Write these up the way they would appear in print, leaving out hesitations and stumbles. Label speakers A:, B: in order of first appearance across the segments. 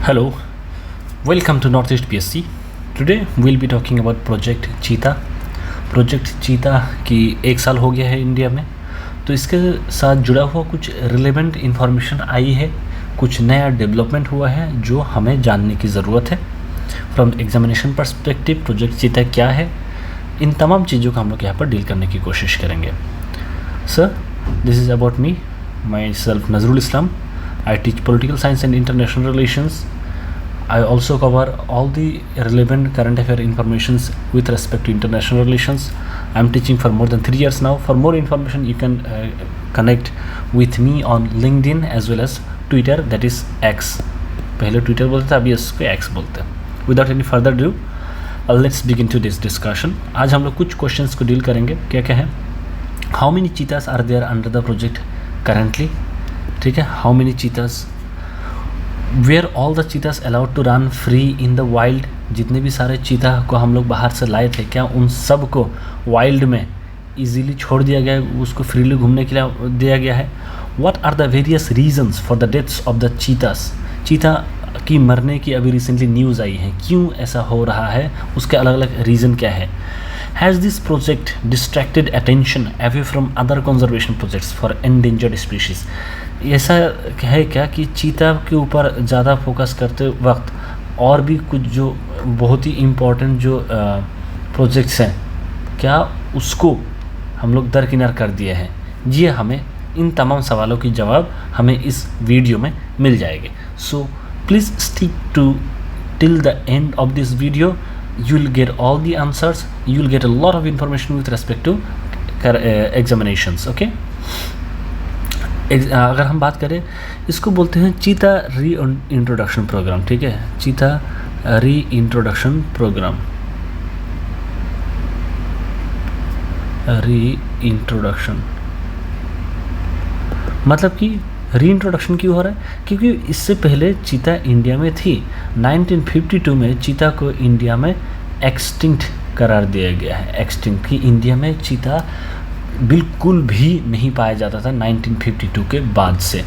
A: Hello, welcome to Northeast PSC. Today we'll be talking about Project Cheetah. Project चीता की 1 साल हो गया है इंडिया में, तो इसके साथ जुड़ा हुआ कुछ रिलेवेंट इन्फॉर्मेशन आई है, कुछ नया डेवलपमेंट हुआ है जो हमें जानने की ज़रूरत है। फ्रॉम एग्जामिनेशन पर्सपेक्टिव प्रोजेक्ट चीता क्या है, इन तमाम चीज़ों को हम लोग यहाँ पर डील करने की कोशिश करेंगे। Sir, this is about me, my self Nazrul Islam. I teach political science and international relations. I also cover all the relevant current affair informations with respect to international relations. I am teaching for more than 3 years now. For more information, you can connect with me on LinkedIn as well as Twitter, that is X. पहले Twitter बोलते थे, अभी इसको X बोलते हैं. Without any further ado, let's begin to this discussion. आज हम लोग कुछ questions को deal करेंगे. क्या क्या है? How many cheetahs are there under the project currently? ठीक है, how many cheetahs, were all the cheetahs allowed to run free in the wild. जितने भी सारे चीता को हम लोग बाहर से लाए थे, क्या उन सब को वाइल्ड में इजीली छोड़ दिया गया है, उसको फ्रीली घूमने के लिए दिया गया है. What are the various reasons for the deaths of the cheetahs. चीता की मरने की अभी रिसेंटली न्यूज़ आई है, क्यों ऐसा हो रहा है, उसके अलग अलग रीज़न क्या है. Has this project distracted attention away from other conservation projects for endangered species? ऐसा है क्या कि चीता के ऊपर ज़्यादा फोकस करते वक्त और भी कुछ जो बहुत ही इम्पोर्टेंट जो प्रोजेक्ट्स हैं, क्या उसको हम लोग दरकिनार कर दिए हैं. ये हमें इन तमाम सवालों की जवाब हमें इस वीडियो में मिल जाएंगे. So please stick to till the end of this video. You will get all the answers. You will get a lot of information with respect to examinations. Okay. अगर हम बात करें, इसको बोलते हैं चीता री इंट्रोडक्शन प्रोग्राम. ठीक है, चीता री इंट्रोडक्शन प्रोग्राम. री इंट्रोडक्शन मतलब कि री इंट्रोडक्शन क्यों हो रहा है, क्योंकि इससे पहले चीता इंडिया में थी. 1952 में चीता को इंडिया में एक्सटिंक्ट करार दिया गया है. एक्सटिंक्ट कि इंडिया में चीता बिल्कुल भी नहीं पाया जाता था 1952 के बाद से.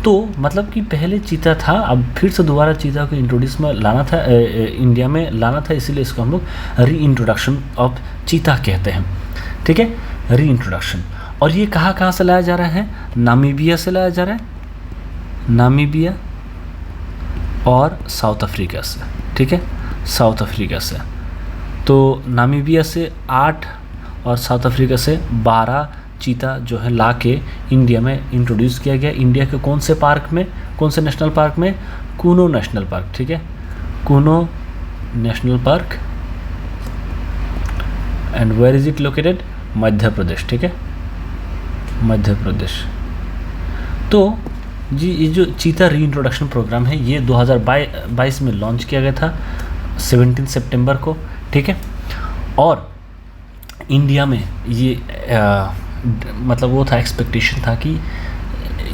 A: तो मतलब कि पहले चीता था, अब फिर से दोबारा चीता को इंट्रोड्यूस में लाना था, इंडिया में लाना था, इसीलिए इसको हम लोग री इंट्रोडक्शन ऑफ चीता कहते हैं. ठीक है, री इंट्रोडक्शन. और ये कहाँ से लाया जा रहा है, नामीबिया से लाया जा रहा है, नामीबिया और साउथ अफ्रीका से. ठीक है, साउथ अफ्रीका से. तो नामीबिया से 8 और साउथ अफ्रीका से 12 चीता जो है ला के इंडिया में इंट्रोड्यूस किया गया. इंडिया के कौन से पार्क में, कौन से नेशनल पार्क में, कूनो नेशनल पार्क. ठीक है, Kuno national park. And where is it located, Madhya Pradesh. ठीक है, मध्य प्रदेश. तो जी ये जो चीता री इंट्रोडक्शन प्रोग्राम है, ये 2022 में लॉन्च किया गया था 17 सितंबर को. ठीक है, और इंडिया में ये मतलब वो था, एक्सपेक्टेशन था कि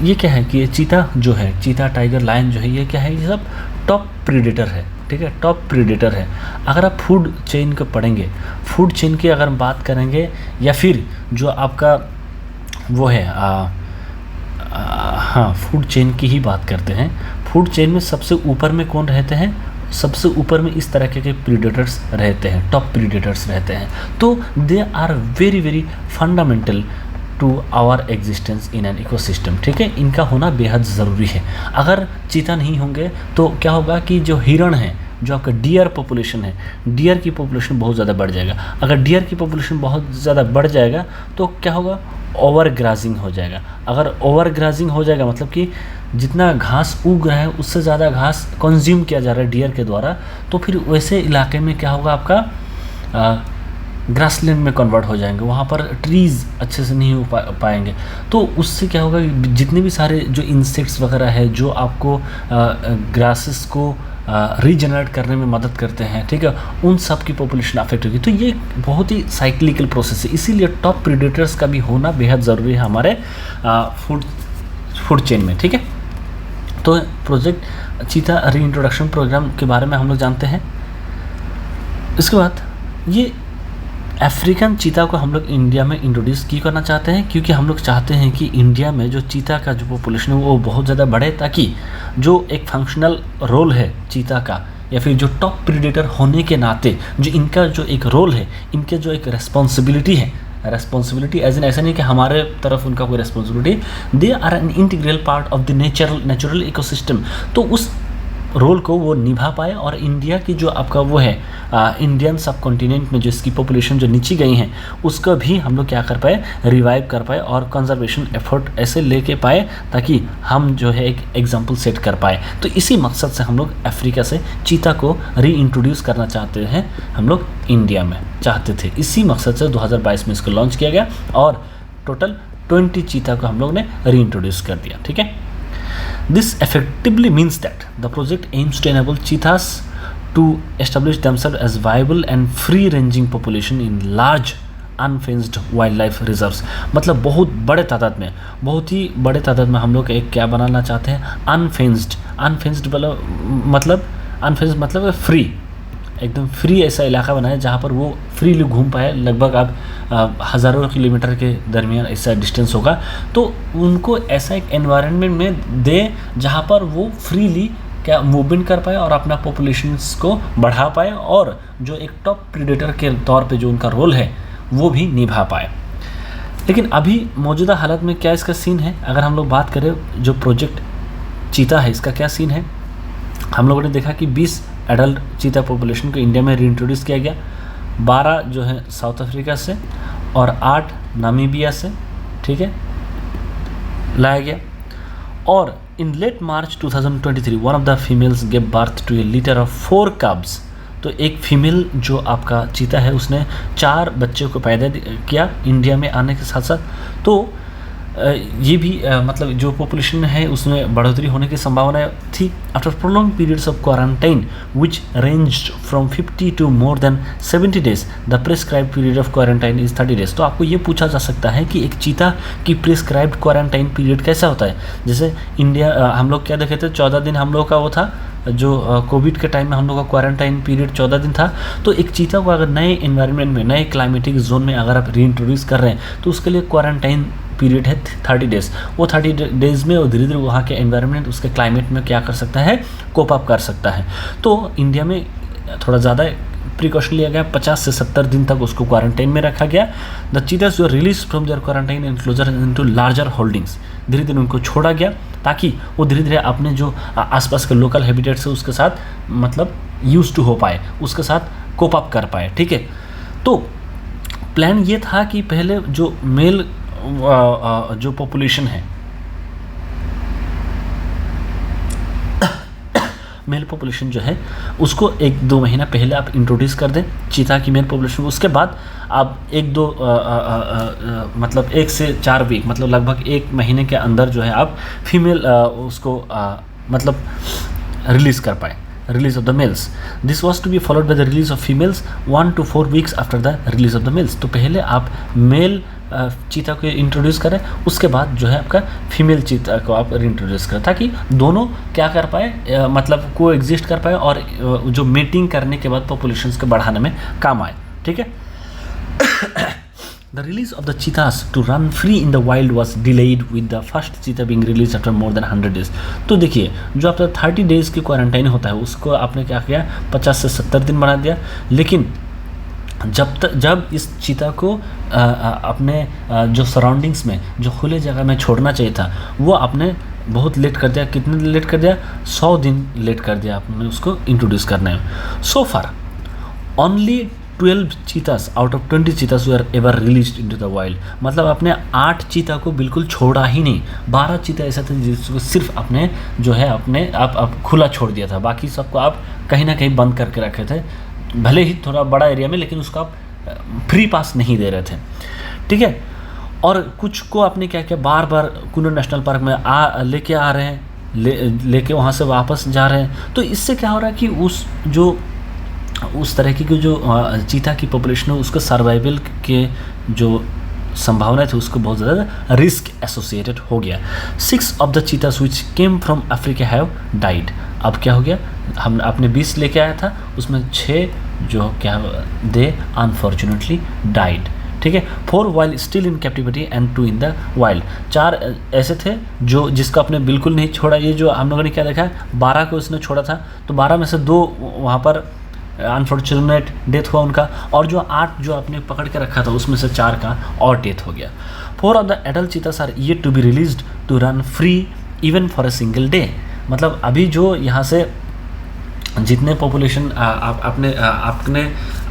A: ये क्या है कि ये चीता जो है, चीता टाइगर लायन जो है, ये क्या है, ये सब टॉप प्रीडेटर है. ठीक है, टॉप प्रीडेटर है. अगर आप फूड चेन को पढ़ेंगे, फूड चेन की अगर हम बात करेंगे, या फिर जो आपका वो है हाँ, फूड चेन की ही बात करते हैं. फूड चेन में सबसे ऊपर में कौन रहते हैं, सबसे ऊपर में इस तरह के प्रीडेटर्स रहते हैं, टॉप प्रीडेटर्स रहते हैं. तो they are very very fundamental to our existence in an ecosystem. ठीक है, इनका होना बेहद ज़रूरी है. अगर चीता नहीं होंगे तो क्या होगा कि जो हिरण है, जो आपका डियर पॉपुलेशन है, डियर की पॉपुलेशन बहुत ज़्यादा बढ़ जाएगा. अगर डियर की पॉपुलेशन बहुत ज़्यादा बढ़ जाएगा तो क्या होगा, ओवर ग्राजिंग हो जाएगा. अगर ओवर ग्राजिंग हो जाएगा मतलब कि जितना घास उग रहा है उससे ज़्यादा घास कंज्यूम किया जा रहा है डियर के द्वारा, तो फिर वैसे इलाके में क्या होगा, आपका ग्रासलैंड में कन्वर्ट हो जाएंगे. वहाँ पर ट्रीज़ अच्छे से नहीं हो पाएंगे. तो उससे क्या होगा, जितने भी सारे जो इंसेक्ट्स वगैरह है, जो आपको ग्रासेस को रीजनरेट करने में मदद करते हैं, ठीक है, उन सब की पॉपुलेशन अफेक्ट होगी. तो ये बहुत ही साइक्लिकल प्रोसेस है, इसीलिए टॉप प्रीडेटर्स का भी होना बेहद ज़रूरी है हमारे फूड चेन में. ठीक है, तो प्रोजेक्ट चीता री इंट्रोडक्शन प्रोग्राम के बारे में हम लोग जानते हैं. इसके बाद ये अफ्रीकन चीता को हम लोग इंडिया में इंट्रोड्यूस क्यों करना चाहते हैं, क्योंकि हम लोग चाहते हैं कि इंडिया में जो चीता का जो पॉपुलेशन है वो बहुत ज़्यादा बढ़े, ताकि जो एक फंक्शनल रोल है चीता का, या फिर जो टॉप प्रीडेटर होने के नाते जो इनका जो एक रोल है, इनके जो एक रिस्पॉन्सिबिलिटी है, रेस्पॉन्सिबिलिटी एज एन ऐसा नहीं कि हमारे तरफ उनका कोई responsibility, they are an integral part of the natural ecosystem, तो उस रोल को वो निभा पाए। और इंडिया की जो आपका वो है इंडियन सब कॉन्टिनेंट में जो इसकी पॉपुलेशन जो नीचे गई हैं उसका भी हम लोग क्या कर पाए, रिवाइव कर पाए और कंजर्वेशन एफर्ट ऐसे लेके पाए, ताकि हम जो है एक एग्जांपल सेट कर पाए। तो इसी मकसद से हम लोग अफ्रीका से चीता को री इंट्रोड्यूस करना चाहते हैं, हम लोग इंडिया में चाहते थे। इसी मकसद से 2022 में इसको लॉन्च किया गया और टोटल 20 चीता को हम लोग ने री इंट्रोड्यूस कर दिया। ठीक है, this effectively means that the project aims to enable cheetahs to establish themselves as viable and free-ranging population in large unfenced wild life reserves. मतलब बहुत बड़े तादाद में, बहुत ही बड़े तादाद में हम लोग एक क्या बनाना चाहते हैं, अनफेंस्ड मतलब फ्री, एकदम फ्री ऐसा इलाका बनाए जहाँ पर वो फ्रीली घूम पाए। लगभग आप हज़ारों किलोमीटर के दरमियान ऐसा डिस्टेंस होगा, तो उनको ऐसा एक एनवायरनमेंट में दे जहाँ पर वो फ्रीली क्या मूवमेंट कर पाए और अपना पॉपुलेशंस को बढ़ा पाए, और जो एक टॉप प्रीडेटर के तौर पे जो उनका रोल है वो भी निभा पाए। लेकिन अभी मौजूदा हालत में क्या इसका सीन है, अगर हम लोग बात करें जो प्रोजेक्ट चीता है इसका क्या सीन है, हम लोगों ने देखा कि 20 एडल्ट चीता पॉपुलेशन को इंडिया में रीइंट्रोड्यूस किया गया, 12 जो है साउथ अफ्रीका से और 8 नामीबिया से, ठीक है, लाया गया। और in late March 2023 one of the females give birth to a litter of 4 cubs. तो एक फीमेल जो आपका चीता है उसने 4 बच्चे को पैदा किया इंडिया में आने के साथ साथ। तो ये भी मतलब जो पॉपुलेशन है उसमें बढ़ोतरी होने की संभावना थी। After prolonged periods of quarantine which ranged from 50 to more than 70 days, the prescribed period of quarantine is 30 days. तो आपको ये पूछा जा सकता है कि एक चीता की प्रिस्क्राइब्ड क्वारंटाइन पीरियड कैसा होता है। जैसे इंडिया हम लोग क्या देखे थे, 14 दिन हम लोग का वो था, जो कोविड के टाइम में हम लोग का क्वारंटाइन पीरियड 14 दिन था। तो एक चीता को अगर नए एनवायरनमेंट में, नए क्लाइमेटिक जोन में अगर आप रीइंट्रोड्यूस कर रहे हैं तो उसके लिए क्वारंटाइन पीरियड है 30 डेज। वो 30 डेज में वो धीरे धीरे वहाँ के एनवायरनमेंट, उसके क्लाइमेट में क्या कर सकता है, कोप अप कर सकता है। तो इंडिया में थोड़ा ज़्यादा प्रिकॉशन लिया गया, 50 से 70 दिन तक उसको क्वारंटाइन में रखा गया। The cheetahs were release from their quarantine enclosure into larger holdings. धीरे धीरे उनको छोड़ा गया ताकि वो धीरे धीरे अपने जो आसपास के लोकल हैबिटेट्स है उसके साथ मतलब यूज टू हो पाए, उसके साथ कोप अप कर पाए। ठीक है, तो प्लान ये था कि पहले जो मेल जो पॉपुलेशन है, मेल पॉपुलेशन जो है उसको 1-2 महीना पहले आप इंट्रोड्यूस कर दें चीता की मेल पॉपुलेशन। उसके बाद आप 1-2 मतलब 1 से 4 वीक, मतलब लगभग 1 महीने के अंदर जो है आप फीमेल उसको मतलब रिलीज़ कर पाए, release of the males. This was to be followed by the release of females 1 to 4 weeks after the release of the males. तो पहले आप मेल चीता को इंट्रोड्यूस करें, उसके बाद जो है आपका फीमेल चीता को आप इंट्रोड्यूस करें, ताकि दोनों क्या कर पाए, मतलब को एग्जिस्ट कर पाए और जो मीटिंग करने के बाद पॉपुलेशंस को बढ़ाने में काम आए। ठीक है, The release of the cheetahs to run free in the wild was delayed with the first cheetah being released after more than 100 days। तो देखिए जो आपका 30 डेज़ की क्वारंटाइन होता है उसको आपने क्या किया, 50 से 70 दिन बना दिया। लेकिन जब इस चीता को अपने जो सराउंडिंग्स में, जो खुले जगह में छोड़ना चाहिए था, वो आपने बहुत लेट कर दिया। कितने लेट कर दिया, 100 दिन लेट कर दिया आपने उसको इंट्रोड्यूस करने में। So far only 12 cheetahs out of 20 cheetahs were ever released into the wild. मतलब आपने 8 चीता को बिल्कुल छोड़ा ही नहीं, 12 चीता ऐसा था जिसको सिर्फ आपने जो है अपने आप खुला छोड़ दिया था। बाकी सबको आप कहीं ना कहीं बंद करके रखे थे, भले ही थोड़ा बड़ा एरिया में, लेकिन उसको आप फ्री पास नहीं दे रहे थे। ठीक है, और कुछ को आपने क्या किया, बार बार कुल्लू नेशनल पार्क में लेके आ रहे हैं, लेके वहाँ से वापस जा रहे हैं। तो इससे क्या हो रहा है कि उस तरह की जो चीता की पॉपुलेशन है उसका सर्वाइवल के जो संभावना थी उसको बहुत ज़्यादा रिस्क एसोसिएटेड हो गया। 6 of the cheetahs which came from Africa have died। अब क्या हो गया, हम आपने 20 लेके आया था, उसमें 6 जो क्या दे अनफॉर्चुनेटली डाइड, ठीक है। 4 while still in captivity and 2 in the wild. 4 ऐसे थे जो जिसको आपने बिल्कुल नहीं छोड़ा। ये जो हम लोगों ने क्या देखा है, 12 को उसने छोड़ा था, तो 12 में से 2 वहाँ पर अनफॉर्चुनेट डेथ हुआ उनका, और जो 8 जो आपने पकड़ के रखा था उसमें से 4 का और डेथ हो गया। 4 of the adult cheetahs are yet to be released to run free even for a single day. मतलब अभी जो यहाँ से जितने पॉपुलेशन आपने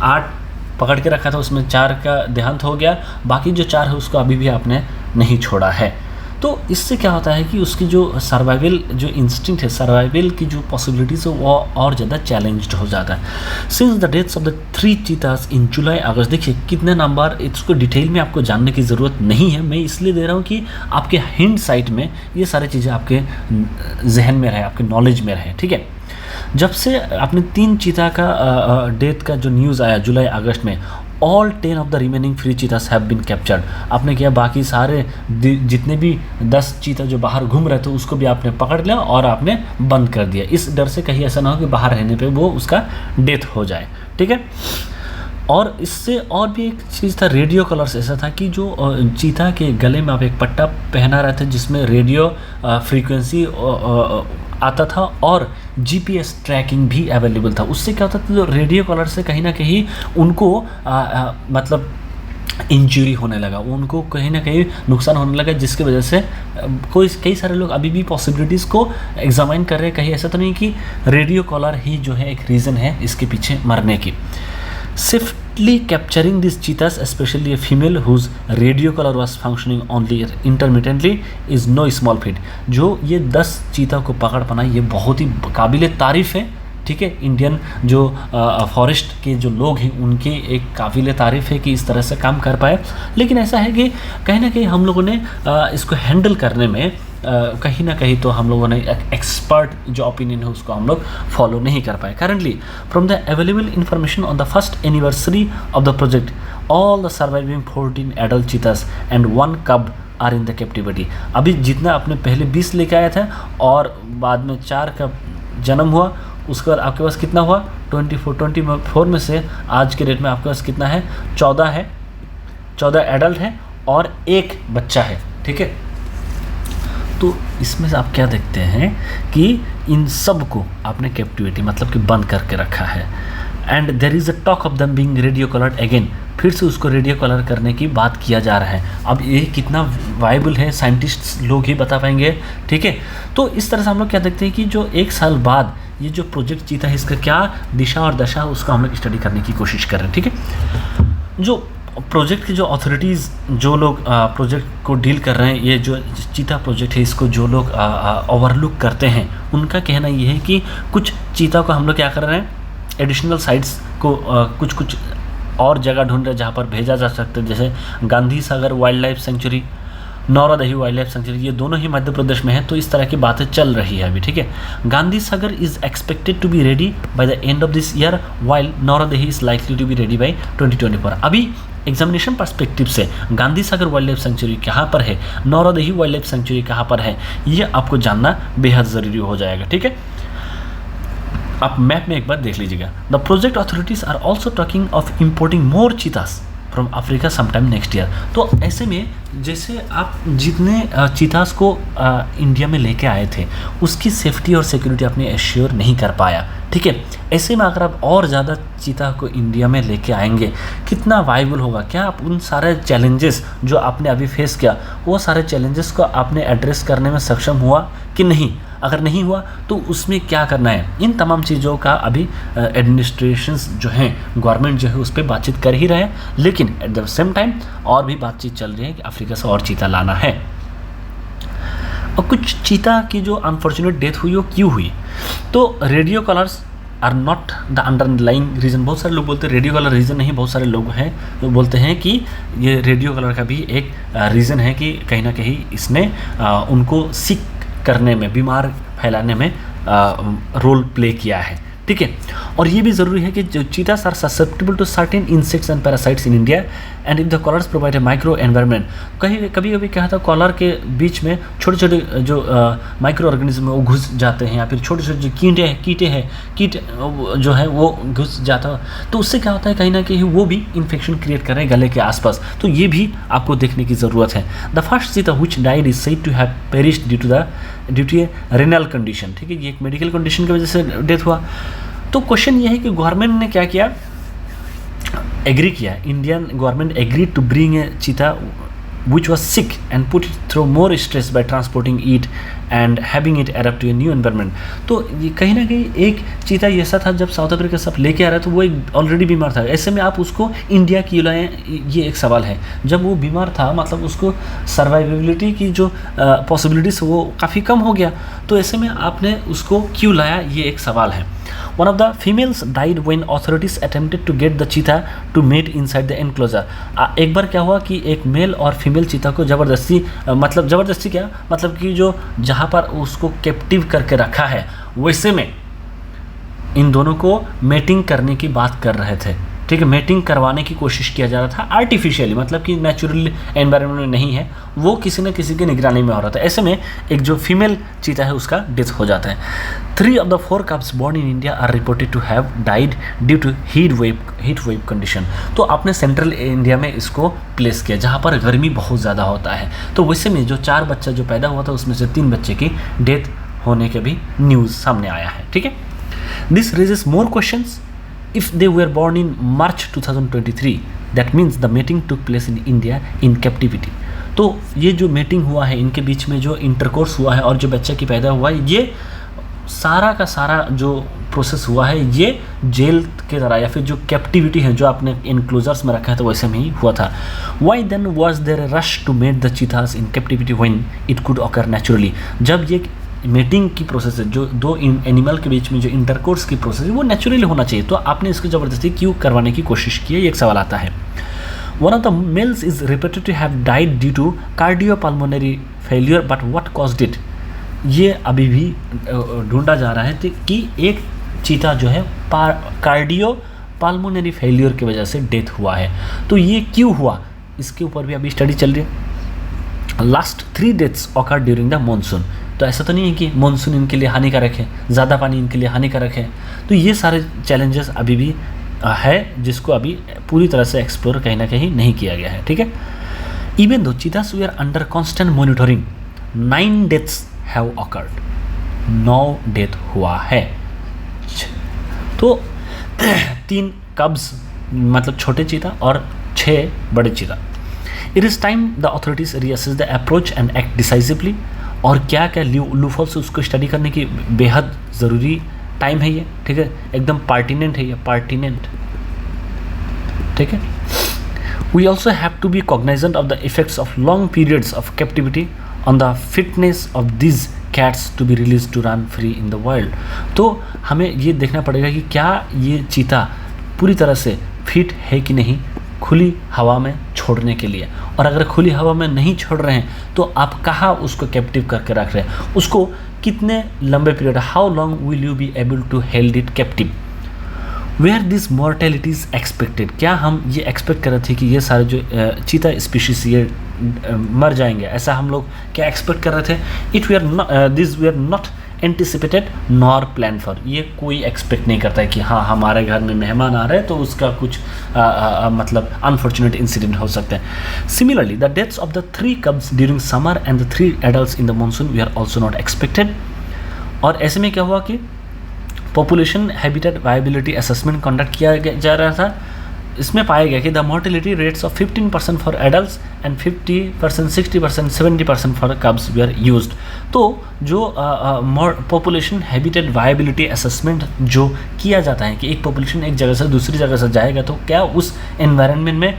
A: 8 पकड़ के रखा था उसमें 4 का देहांत हो गया, बाकी जो 4 है उसको अभी भी आपने नहीं छोड़ा है। तो इससे क्या होता है कि उसकी जो सर्वाइवल जो इंस्टिंक्ट है, सर्वाइवल की जो पॉसिबिलिटीज है वो और ज़्यादा चैलेंज्ड हो जाता है। Since the deaths of the 3 cheetahs in July August, देखिए कितने नंबर, इसको डिटेल में आपको जानने की ज़रूरत नहीं है, मैं इसलिए दे रहा हूँ कि आपके हिंड साइट में ये सारी चीज़ें आपके जहन में रहे, आपके नॉलेज में रहे, ठीक है। जब से आपने 3 चीता का डेथ का जो न्यूज़ आया जुलाई अगस्त में, all 10 of the remaining free cheetahs have been captured. आपने किया बाकी सारे जितने भी 10 चीता जो बाहर घूम रहे थे उसको भी आपने पकड़ लिया और आपने बंद कर दिया, इस डर से कहीं ऐसा ना हो कि बाहर रहने पे वो उसका डेथ हो जाए, ठीक है। और इससे और भी एक चीज़ था, रेडियो कलर्स। ऐसा था कि जो चीता के गले में आप एक पट्टा पहना रहे थे जिसमें रेडियो फ्रीक्वेंसी आता था और जीपीएस ट्रैकिंग भी अवेलेबल था। उससे क्या होता था, जो रेडियो कॉलर से कहीं ना कहीं उनको मतलब इंजरी होने लगा, उनको कहीं ना कहीं नुकसान होने लगा, जिसकी वजह से कई सारे लोग अभी भी पॉसिबिलिटीज़ को एग्जामाइन कर रहे हैं। कहीं ऐसा तो नहीं कि रेडियो कॉलर ही जो है एक रीज़न है इसके पीछे मरने की। Swiftly capturing these cheetahs, especially a female whose radio collar was functioning only intermittently, is no small feat। जो ये 10 चीता को पकड़ पाना ये बहुत ही काबिल तारीफ़ है, ठीक है। इंडियन जो फॉरेस्ट के जो लोग हैं उनके एक काबिल तारीफ़ है कि इस तरह से काम कर पाए। लेकिन ऐसा है कि कहीं ना कहीं हम लोगों ने इसको हैंडल करने में कहीं ना कहीं तो हम लोगों ने एक्सपर्ट जो ओपिनियन है उसको हम लोग फॉलो नहीं कर पाए। Currently from the available information on the first anniversary of the project, all the surviving 14 adult चीतास and 1 कब आर इन द कैप्टिविटी। अभी जितना आपने पहले 20 लेके आया था और बाद में 4 का जन्म हुआ, उसके बाद आपके पास कितना हुआ 24 में से आज के डेट में आपके पास कितना है 14 है, 14 एडल्ट है और 1 बच्चा है, ठीक है। तो इसमें से आप क्या देखते हैं कि इन सब को आपने कैप्टिविटी मतलब कि बंद करके रखा है। And there is a talk of them being radio collared again, फिर से उसको रेडियो कलर करने की बात किया जा रहा है। अब ये कितना वायबल है साइंटिस्ट लोग ही बता पाएंगे, ठीक है। तो इस तरह से हम लोग क्या देखते हैं कि जो 1 साल बाद ये जो प्रोजेक्ट चीता है इसका क्या दिशा और दशा उसका हम लोग स्टडी करने की कोशिश कर रहे हैं, ठीक है। जो प्रोजेक्ट की जो अथॉरिटीज़ जो लोग प्रोजेक्ट को डील कर रहे हैं, ये जो चीता प्रोजेक्ट है इसको जो लोग ओवरलुक करते हैं, उनका कहना ये है कि कुछ चीता को हम लोग क्या कर रहे हैं, एडिशनल साइट्स को कुछ और जगह ढूंढ रहे हैं जहाँ पर भेजा जा सकता है, जैसे Gandhi Sagar wild life sanctuary, Nauradehi wild life sanctuary, ये दोनों ही मध्य प्रदेश में है। तो इस तरह की बातें चल रही है अभी, ठीक है। Gandhi Sagar is expected to be ready by the end of this year, while Nauradehi is likely to be ready by 2024। अभी एग्जामिनेशन पर्सपेक्टिव से Gandhi Sagar wild life sanctuary कहाँ पर है, नौरादही वाइल्ड लाइफ सेंचुरी कहाँ पर है, ये आपको जानना बेहद ज़रूरी हो जाएगा, ठीक है। आप मैप में एक बार देख लीजिएगा। The project authorities are also talking of importing more cheetahs from Africa sometime next year. तो ऐसे में जैसे आप जितने चीतास को इंडिया में लेके आए थे उसकी सेफ्टी और सिक्योरिटी आपने एश्योर नहीं कर पाया, ठीक है। ऐसे में अगर आप और ज़्यादा चीता को इंडिया में लेके आएंगे कितना वाइबल होगा, क्या आप उन सारे चैलेंजेस जो आपने अभी फेस किया वो सारे चैलेंजेस को आपने एड्रेस करने में सक्षम हुआ कि नहीं। अगर नहीं हुआ तो उसमें क्या करना है, इन तमाम चीज़ों का अभी एडमिनिस्ट्रेशंस जो हैं, गवर्नमेंट जो है उस पर बातचीत कर ही रहे हैं, लेकिन एट द सेम टाइम और भी बातचीत चल रही है कि अफ्रीका से और चीता लाना है। और कुछ चीता की जो अनफॉर्चुनेट डेथ हुई वो क्यों हुई, तो radio collars are not the underlying reason. बहुत सारे लोग बोलते हैं रेडियो कलर रीज़न नहीं, बहुत सारे लोग हैं जो बोलते हैं कि ये रेडियो कलर का भी एक रीज़न है कि कहीं ना कहीं इसने उनको सिक करने में, बीमार फैलाने में रोल प्ले किया है, ठीक है। और ये भी ज़रूरी है कि जो cheetahs are susceptible to certain insects and parasites in India and if the collars provide a micro environment. कभी कभी क्या होता है, कॉलर के बीच में छोटे छोटे जो माइक्रो ऑर्गेनिज्म वो घुस जाते हैं, या फिर छोटे छोटे जो कीट जो है वो घुस जाता है, तो उससे क्या होता है कहीं ना कहीं वो भी इन्फेक्शन क्रिएट कर रहे हैं गले के आसपास। तो ये भी आपको देखने की ज़रूरत है। The first cheetah which died is said to have perished due to a renal condition, ठीक है, ये एक मेडिकल कंडीशन की वजह से डेथ हुआ। तो क्वेश्चन ये है कि गवर्नमेंट ने क्या किया, एग्री किया, Indian government agree to bring a cheetah which was sick and put it through more stress by transporting it and having it adapt to a new environment। तो ये कहीं ना कहीं एक चीता ऐसा था, जब साउथ अफ्रीका सब लेके आ रहा था वो एक ऑलरेडी बीमार था, ऐसे में आप उसको इंडिया क्यों लाएं, ये एक सवाल है। जब वो बीमार था मतलब उसको सर्वाइवेबिलिटी की जो पॉसिबिलिटीज वो काफ़ी कम हो गया, तो ऐसे में आपने उसको क्यों लाया, ये एक सवाल है। One of the females died when authorities attempted to get the cheetah to mate inside the enclosure। एक बार क्या हुआ कि एक मेल और फीमेल चीता को ज़बरदस्ती क्या मतलब कि जो जहाँ पर उसको कैप्टिव करके रखा है वैसे में इन दोनों को मेटिंग करने की बात कर रहे थे, ठीक है, मेटिंग करवाने की कोशिश किया जा रहा था आर्टिफिशियली, मतलब कि नेचुरल एनवायरनमेंट में नहीं है, वो किसी न किसी की निगरानी में हो रहा था। ऐसे में एक जो फीमेल चीता है उसका डेथ हो जाता है। 3 of the 4 cubs born in India are reported to have died due to heat wave condition। तो आपने सेंट्रल इंडिया में इसको प्लेस किया जहाँ पर गर्मी बहुत ज़्यादा होता है। तो वैसे में जो 4 बच्चा जो पैदा हुआ था उसमें से 3 बच्चे की डेथ होने के भी न्यूज़ सामने आया है, ठीक है। This raises more questions if they were born in March 2023, that means the mating took place in India in captivity। तो ये जो मेटिंग हुआ है, इनके बीच में जो इंटरकोर्स हुआ है और जो बच्चा की पैदा हुआ है, ये सारा का सारा जो प्रोसेस हुआ है ये जेल के तरह या फिर जो कैप्टिविटी है जो आपने इनक्लोजर्स में रखा है तो वैसे में ही हुआ था। Why then was there rush to mate the cheetahs in captivity when it could occur naturally. जब ये मेटिंग की प्रोसेस है, जो दो एनिमल के बीच में जो इंटरकोर्स की प्रोसेस है वो नेचुरली होना चाहिए, तो आपने इसको ज़बरदस्ती क्यों करवाने की कोशिश की है, ये एक सवाल आता है। One of the males is reported to have died due to cardiopulmonary failure, but what caused it. ये अभी भी ढूंढा जा रहा है कि एक चीता जो है कार्डियोपल्मोनरी फेलियर की वजह से डेथ हुआ है, तो ये क्यों हुआ इसके ऊपर भी अभी स्टडी चल रही है। Last 3 deaths occur during the monsoon. तो ऐसा तो नहीं है कि मानसून इनके लिए हानिकारक है, ज़्यादा पानी इनके लिए हानिकारक है, तो ये सारे चैलेंजेस अभी भी है जिसको अभी पूरी तरह से एक्सप्लोर कहीं ना कहीं नहीं किया गया है, ठीक है। Even though cheetahs we are under constant monitoring 9 deaths have occurred, 9 death हुआ है। तो 3 कब्स मतलब छोटे चीता और 6 बड़े चीता। It is time the authorities reassess the approach and act decisively. और क्या क्या लूफॉल्स उसको स्टडी करने की बेहद ज़रूरी टाइम है ये, ठीक है, एकदम पार्टिनेंट है ये, पार्टिनेंट, ठीक है। We also have to be cognizant of the effects of long periods of captivity on the fitness of this cats to be release to run free in the world. तो हमें ये देखना पड़ेगा कि क्या ये चीता पूरी तरह से फिट है कि नहीं खुली हवा में छोड़ने के लिए, और अगर खुली हवा में नहीं छोड़ रहे हैं तो आप कहाँ उसको कैप्टिव करके रख रहे हैं, उसको कितने लंबे period, how long will you be able to held it captive, where this mortality is expected. क्या हम ये एक्सपेक्ट कर रहे थे कि ये सारे जो चीता स्पीशीज ये मर जाएंगे, ऐसा हम लोग क्या एक्सपेक्ट कर रहे थे। It we are this we are not anticipated nor plan for. ये कोई एक्सपेक्ट नहीं करता है कि हाँ हमारे घर में मेहमान आ रहे हैं तो उसका कुछ मतलब अनफॉर्चुनेट इंसिडेंट हो सकते हैं। Similarly the deaths of the 3 cubs during summer and the 3 adults in the monsoon we are also not expected. और ऐसे में क्या हुआ कि population habitat viability assessment conduct किया जा रहा था, इसमें पाया गया कि the mortality rates of 15% for adults and 50%, 60%, 70% for cubs we are used. तो जो पॉपुलेशन हैबिटेट वायबिलिटी असेसमेंट जो किया जाता है कि एक पॉपुलेशन एक जगह से दूसरी जगह से जाएगा तो क्या उस एनवायरनमेंट में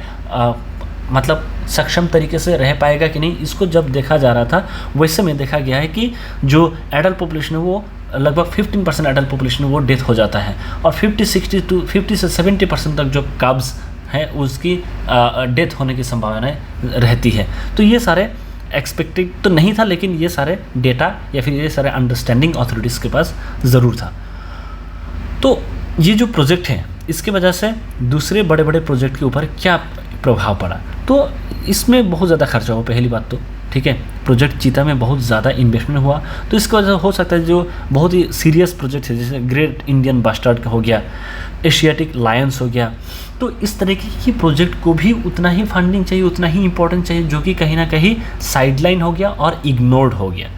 A: मतलब सक्षम तरीके से रह पाएगा कि नहीं, इसको जब देखा जा रहा था वैसे में देखा गया है कि जो एडल्ट पॉपुलेशन है वो लगभग 15% एडल्ट पॉपुलेशन वो डेथ हो जाता है, और 50 से 70% तक जो कब्स हैं उसकी डेथ होने की संभावना रहती है। तो ये सारे एक्सपेक्टेड तो नहीं था, लेकिन ये सारे डेटा या फिर ये सारे अंडरस्टैंडिंग अथॉरिटीज़ के पास ज़रूर था। तो ये जो प्रोजेक्ट है इसके वजह से दूसरे बड़े बड़े प्रोजेक्ट के ऊपर क्या प्रभाव पड़ा, तो इसमें बहुत ज़्यादा खर्चा हुआ पहली बात तो, ठीक है। प्रोजेक्ट चीता में बहुत ज़्यादा इन्वेस्टमेंट हुआ, तो इसकी वजह से हो सकता है जो बहुत ही सीरियस प्रोजेक्ट है जैसे ग्रेट इंडियन बस्टर्ड का हो गया, एशियाटिक लायंस हो गया, तो इस तरीके की प्रोजेक्ट को भी उतना ही फंडिंग चाहिए, उतना ही इंपॉर्टेंट चाहिए, जो कि कहीं ना कहीं साइडलाइन हो गया और इग्नोर्ड हो गया,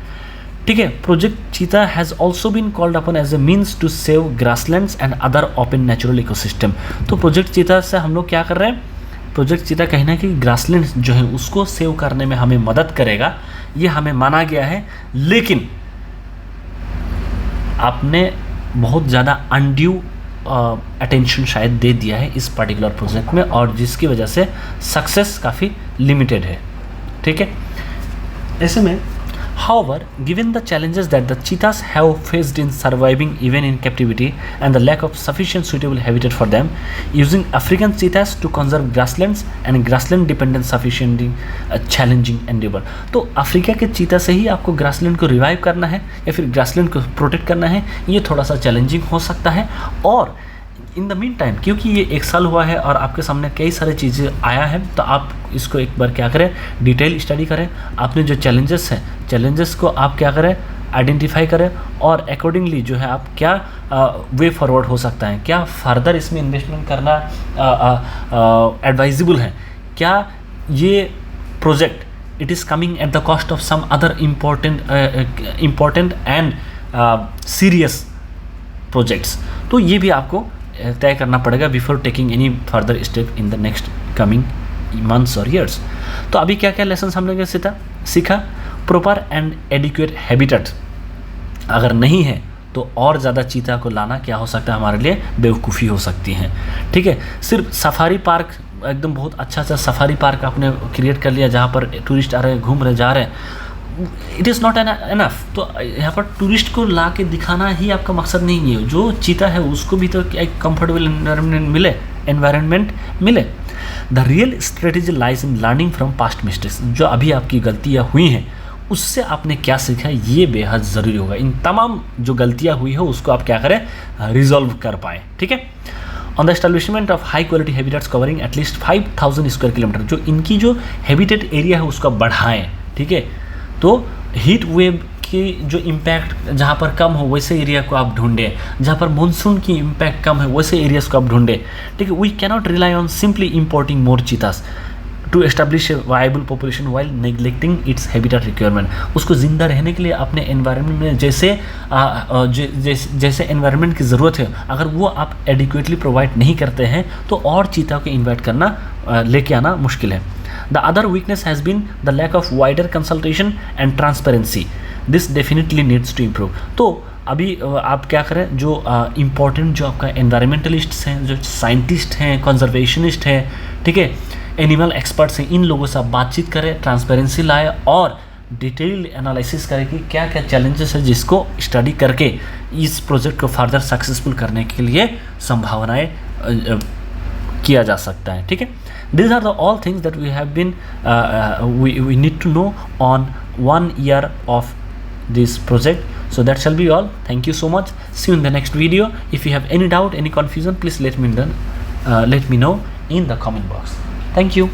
A: ठीक है। Project Cheetah has also been called upon as a means to save grasslands and other open natural ecosystem. तो प्रोजेक्ट चीता से हम लोग क्या कर रहे हैं, प्रोजेक्ट चीता कहीं ना कहीं ग्रासलैंड्स जो है उसको सेव करने में हमें मदद करेगा, ये हमें माना गया है। लेकिन आपने बहुत ज़्यादा अनड्यू अटेंशन शायद दे दिया है इस पर्टिकुलर प्रोजेक्ट में, और जिसकी वजह से सक्सेस काफ़ी लिमिटेड है, ठीक है। ऐसे में however, given the challenges that the cheetahs have faced in surviving even in captivity and the lack of sufficient suitable habitat for them, using African cheetahs to conserve grasslands and grassland dependent sufficiently challenging endeavor। तो Africa के चीता से ही आपको grassland को revive करना है या फिर ग्रासलैंड को प्रोटेक्ट करना है, ये थोड़ा सा चैलेंजिंग हो सकता है। और इन द मीन टाइम, क्योंकि ये 1 साल हुआ है और आपके सामने कई सारी चीज़ें आया है, तो आप इसको एक बार क्या करें, डिटेल स्टडी करें, आपने जो चैलेंजेस हैं चैलेंजेस को आप क्या करें, आइडेंटिफाई करें, और अकॉर्डिंगली जो है आप क्या वे फॉरवर्ड हो सकता है, क्या फर्दर इसमें इन्वेस्टमेंट करना एडवाइजेबल है, क्या ये project it is coming at the cost of some other important and serious projects. तो ये भी आपको तय करना पड़ेगा before taking any further step in the next coming months और ईयर्स। तो अभी क्या क्या लेसन हमने सीखा, प्रॉपर एंड एडिक्वेट हैबिटेट अगर नहीं है तो और ज़्यादा चीता को लाना क्या हो सकता है, हमारे लिए बेवकूफ़ी हो सकती है, ठीक है। सिर्फ सफारी पार्क एकदम बहुत अच्छा सा सफारी पार्क आपने क्रिएट कर लिया जहाँ पर टूरिस्ट आ रहे हैं, घूम रहे, जा रहे हैं, इट इज़ नॉट एनफ। तो यहाँ पर टूरिस्ट को ला के दिखाना ही आपका मकसद नहीं है, जो चीता है उसको भी तो एक कंफर्टेबल एनवायरनमेंट मिले। The real strategy lies in learning from past mistakes. जो अभी आपकी गलतियाँ हुई हैं उससे आपने क्या सीखा, ये बेहद ज़रूरी होगा। इन तमाम जो गलतियाँ हुई हो उसको आप क्या करें, रिजॉल्व कर पाएँ, ठीक है। On the establishment of high quality habitats covering at least 5000 square kilometre, जो इनकी जो हैबिटेट एरिया है उसका बढ़ाएं, ठीक है। तो हीट वेव की जो इम्पैक्ट जहाँ पर कम हो वैसे एरिया को आप ढूंढें, जहाँ पर मानसून की इम्पैक्ट कम है वैसे एरियाज को आप ढूंढें, ठीक है। We cannot rely on simply importing more cheetahs to establish a viable population while neglecting its habitat requirement. उसको ज़िंदा रहने के लिए अपने एनवायरनमेंट में जैसे एनवायरनमेंट की ज़रूरत है, अगर वो आप एडिक्वेटली प्रोवाइड नहीं करते हैं तो और चीता को इन्वाइट करना लेके आना मुश्किल है। The other weakness has been the lack of wider consultation and transparency. This definitely needs to improve. तो अभी आप क्या करें, जो इम्पोर्टेंट जो आपका एनवायरमेंटलिस्ट्स हैं, जो साइंटिस्ट हैं, कंजर्वेशनिस्ट हैं, ठीक है, एनिमल एक्सपर्ट्स हैं, इन लोगों से आप बातचीत करें, ट्रांसपेरेंसी लाए और डिटेल एनालिसिस करें कि क्या क्या चैलेंजेस है, जिसको स्टडी करके इस प्रोजेक्ट को फर्दर सक्सेसफुल करने के लिए संभावनाएं किया जा सकता है, ठीक है। These are the all things that we have been we need to know on 1 year of this project. So that shall be all. Thank you so much. See you in the next video. If you have any doubt, any confusion, please let me know in the comment box. Thank you.